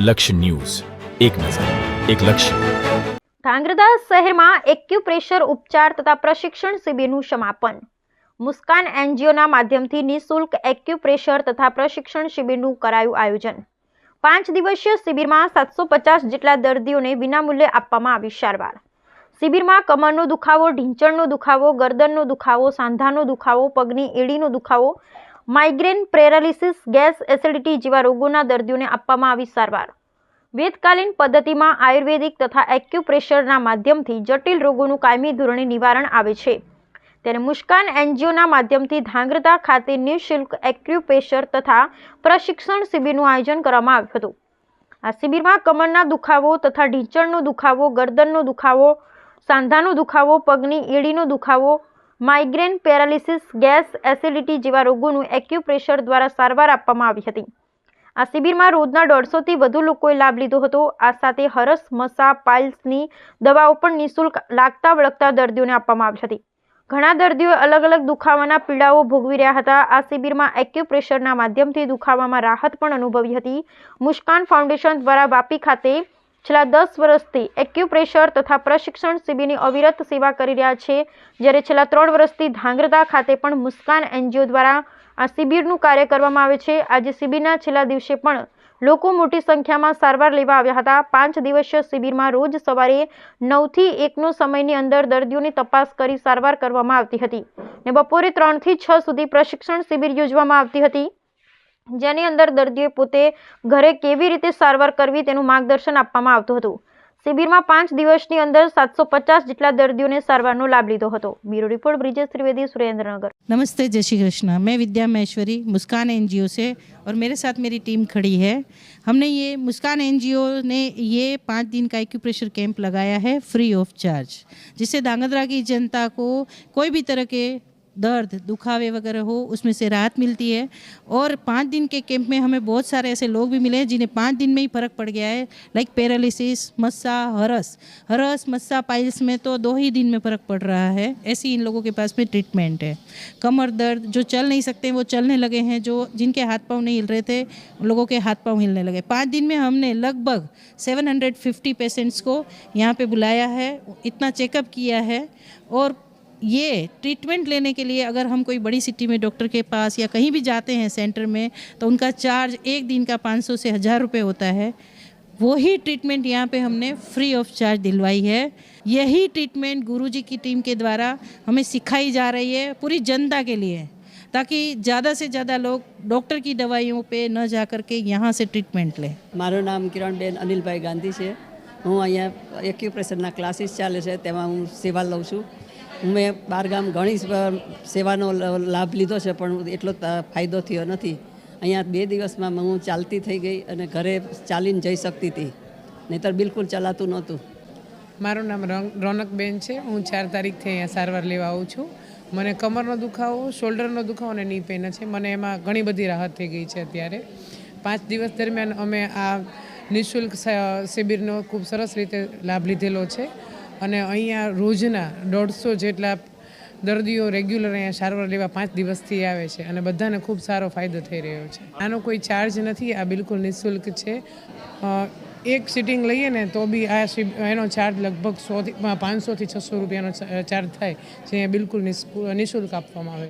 લક્ષ્ય ન્યૂઝ, એક નજર, એક લક્ષ્ય. ધાંગધ્રા શહેરમાં એક્યુપ્રેશર ઉપચાર તથા પ્રશિક્ષણ શિબિરનું સમાપન. મુસ્કાન એનજીઓના માધ્યમથી નિઃશુલ્ક એક્યુપ્રેશર તથા પ્રશિક્ષણ શિબિરનું કરાયું આયોજન. 5 દિવસીય શિબિરમાં 750 જેટલા દર્દીઓને વિનામૂલ્યે આપવામાં આવી સારવાર. શિબિરમાં કમરનો દુખાવો, ઢીંચણનો દુખાવો, ગરદનનો દુખાવો, સાંધાનો દુખાવો, પગની એડીનો દુખાવો, માઇગ્રેન, પેરાલિસિસ, ગેસ, એસિડિટી જેવા રોગોના દર્દીઓને આપવામાં આવી સારવાર. વેદકાલીન પદ્ધતિમાં આયુર્વેદિક તથા એક્યુપ્રેશરના માધ્યમથી જટિલ રોગોનું કાયમી ધોરણે નિવારણ આવે છે. ત્યારે મુસ્કાન એનજીઓના માધ્યમથી ધાંગધ્રા ખાતે નિઃશુલ્ક એક્યુપ્રેશર તથા પ્રશિક્ષણ શિબિરનું આયોજન કરવામાં આવ્યું હતું. આ શિબિરમાં કમરના દુખાવો તથા ઢીંચણનો દુખાવો, ગરદનનો દુખાવો, સાંધાનો દુખાવો, પગની એડીનો દુખાવો, માઇગ્રેન, પેરાલિસિસ, ગેસ, એસિડિટી જેવા રોગોનું એક્યુપ્રેશર દ્વારા સારવાર આપવામાં આવી હતી. આ શિબિરમાં રોજના 150 થી વધુ લોકોએ લાભ લીધો હતો. આ સાથે હરસ, મસા, પાઇલ્સની દવાઓ પણ નિઃશુલ્ક લાગતા વળગતા દર્દીઓને આપવામાં આવી હતી. ઘણા દર્દીઓ અલગ અલગ દુખાવાના પીડાઓ ભોગવી રહ્યા હતા. આ શિબિરમાં એક્યુપ્રેશરના માધ્યમથી દુખાવામાં રાહત પણ અનુભવી હતી. મુસ્કાન ફાઉન્ડેશન દ્વારા વાપી ખાતે છેલ્લા 10 વર્ષથી એક્યુપ્રેશર તથા પ્રશિક્ષણ શિબિરની અવિરત સેવા કરી રહ્યા છે. જ્યારે છેલ્લા 3 વર્ષથી ધાંગધ્રા ખાતે પણ મુસ્કાન એનજીઓ દ્વારા આ શિબિરનું કાર્ય કરવામાં આવે છે. આજે શિબિરના છેલ્લા દિવસે પણ લોકો મોટી સંખ્યામાં સારવાર લેવા આવ્યા હતા. 5 દિવસીય શિબિરમાં રોજ સવારે 9 થી 1નો સમયની અંદર દર્દીઓની તપાસ કરી સારવાર કરવામાં આવતી હતી ને બપોરે 3 થી 6 સુધી પ્રશિક્ષણ શિબિર યોજવામાં આવતી હતી, જેની અંદર દર્દીઓએ પોતે ઘરે કેવી રીતે સારવાર કરવી તેનું માર્ગદર્શન આપવામાં આવતું હતું. શિબિરમાં 5 દિવસની અંદર 750 જેટલા દર્દીઓને સારવારનો લાભ લીધો હતો. Bureau report Brijesh Trivedi, Surendranagar. नमस्ते, जय श्री कृष्णा. मैं विद्या महेश्वरी मुस्कान एनजीओ से और मेरे साथ मेरी टीम खड़ी है. हमने ये मुस्कान एनजीओ ने ये 5 दिन का एक्यूप्रेशर कैंप लगाया है फ्री ऑफ चार्ज, जिससे धांगध्रा की जनता को कोई भी तरह के दर्द, दुखावे वगैरह हो उसमें से राहत मिलती है. और 5 दिन के कैंप में हमें बहुत सारे ऐसे लोग भी मिले हैं जिन्हें 5 दिन में ही फ़र्क पड़ गया है. लाइक पैरालिसिस, मस्सा, हरस मस्सा, पाइल्स में तो 2 ही दिन में फ़र्क पड़ रहा है. ऐसी इन लोगों के पास में ट्रीटमेंट है. कमर दर्द, जो चल नहीं सकते वो चलने लगे हैं, जो जिनके हाथ पाँव नहीं हिल रहे थे उन लोगों के हाथ पाँव हिलने लगे. 5 दिन में हमने लगभग 750 पेशेंट्स को यहाँ पे बुलाया है, इतना चेकअप किया है. और ये ट्रीटमेंट लेने के लिए अगर हम कोई बड़ी सिटी में डॉक्टर के पास या कहीं भी जाते हैं सेंटर में तो उनका चार्ज एक दिन का 500 से 1000 रुपये होता है. वही ट्रीटमेंट यहाँ पे हमने फ्री ऑफ चार्ज दिलवाई है. यही ट्रीटमेंट गुरुजी की टीम के द्वारा हमें सिखाई जा रही है पूरी जनता के लिए, ताकि ज़्यादा से ज़्यादा लोग डॉक्टर की दवाइयों पे न जा कर के यहाँ से ट्रीटमेंट लें. મારું નામ કિરણબેન અનિલભાઈ ગાંધી છે. હું અહીંયા એક્યુપ્રેશરના ક્લાસીસ ચાલે છે તેમાં હું સેવા લઉં છું. મેં બહારગામ ઘણી સેવાનો લાભ લીધો છે પણ એટલો ફાયદો થયો નથી. અહીંયા 2 દિવસમાં હું ચાલતી થઈ ગઈ અને ઘરે ચાલીને જઈ શકતી હતી, નહીંતર બિલકુલ ચલાતું નહોતું. મારું નામ રોનકબેન છે. હું 4 તારીખથી અહીંયા સારવાર લેવા આવું છું. મને કમરનો દુખાવો, શોલ્ડરનો દુખાવો અને ની પેન છે. મને એમાં ઘણી બધી રાહત થઈ ગઈ છે. અત્યારે 5 દિવસ દરમિયાન અમે આ નિઃશુલ્ક શિબિરનો ખૂબ સરસ રીતે લાભ લીધેલો છે અને અહીંયા રોજના 150 જેટલા દર્દીઓ રેગ્યુલર અહીંયા સારવાર લેવા 5 દિવસથી આવે છે અને બધાને ખૂબ સારો ફાયદો થઈ રહ્યો છે. આનો કોઈ ચાર્જ નથી, આ બિલકુલ નિઃશુલ્ક છે. એક સિટિંગ લઈએ ને તો બી એનો ચાર્જ લગભગ 500 થી 600 રૂપિયાનો ચાર્જ થાય, જે બિલકુલ નિઃશુલ્ક આપવામાં આવે છે.